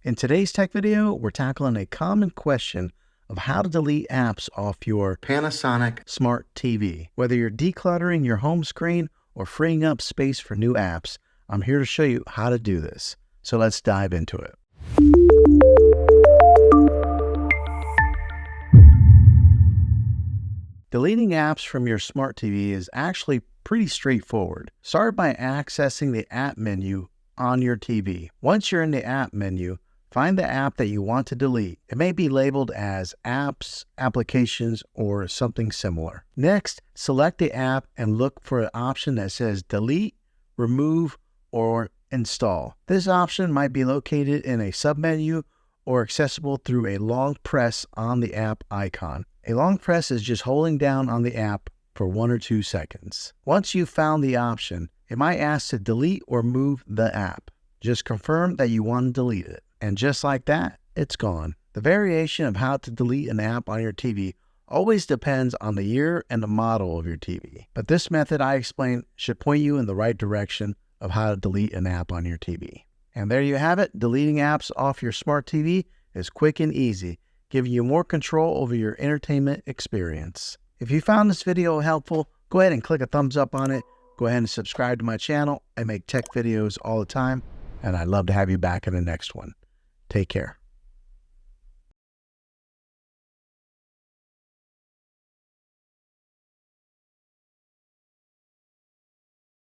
In today's tech video, we're tackling a common question of how to delete apps off your Panasonic Smart TV. Whether you're decluttering your home screen or freeing up space for new apps, I'm here to show you how to do this. So let's dive into it. Deleting apps from your Smart TV is actually pretty straightforward. Start by accessing the app menu on your TV. Once you're in the app menu, find the app that you want to delete. It may be labeled as apps, applications, or something similar. Next, select the app and look for an option that says delete, remove, or install. This option might be located in a submenu or accessible through a long press on the app icon. A long press is just holding down on the app for 1 or 2 seconds. Once you've found the option, it might ask to delete or move the app. Just confirm that you want to delete it. And just like that, it's gone. The variation of how to delete an app on your TV always depends on the year and the model of your TV. But this method I explained should point you in the right direction of how to delete an app on your TV. And there you have it. Deleting apps off your Smart TV is quick and easy, giving you more control over your entertainment experience. If you found this video helpful, go ahead and click a thumbs up on it. Go ahead and subscribe to my channel. I make tech videos all the time, and I'd love to have you back in the next one. Take care.